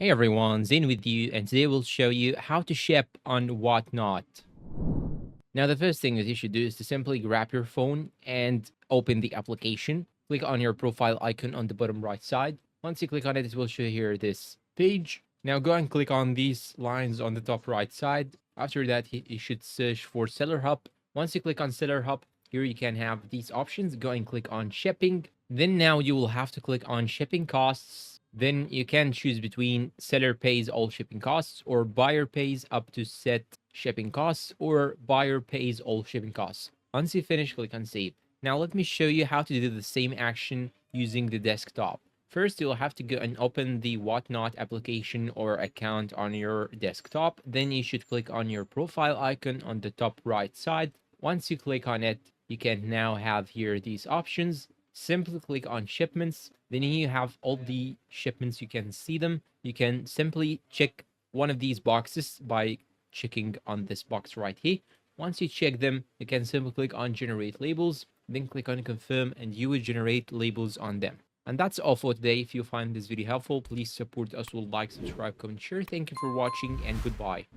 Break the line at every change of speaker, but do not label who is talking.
Hey everyone, Zane with you, and today we'll show you how to ship on Whatnot. Now, the first thing that you should do is to simply grab your phone and open the application. Click on your profile icon on the bottom right side. Once you click on it, it will show here this page. Now go and click on these lines on the top right side. After that, you should search for Seller Hub. Once you click on Seller Hub, here you can have these options. Go and click on shipping. Then now you will have to click on shipping costs. Then you can choose between seller pays all shipping costs or buyer pays up to set shipping costs or buyer pays all shipping costs. Once you finish, click on save. Now let me show you how to do the same action using the desktop. First, you'll have to go and open the Whatnot application or account on your desktop. Then you should click on your profile icon on the top right side. Once you click on it, you can now have here these options. Simply click on shipments. Then you have all the shipments. You can see them. You can simply check one of these boxes by checking on this box right here. Once you check them, you can simply click on generate labels, then click on confirm, and you will generate labels on them. And that's all for today. If you find this video helpful, please support us with like, subscribe, comment, share. Thank you for watching, and goodbye.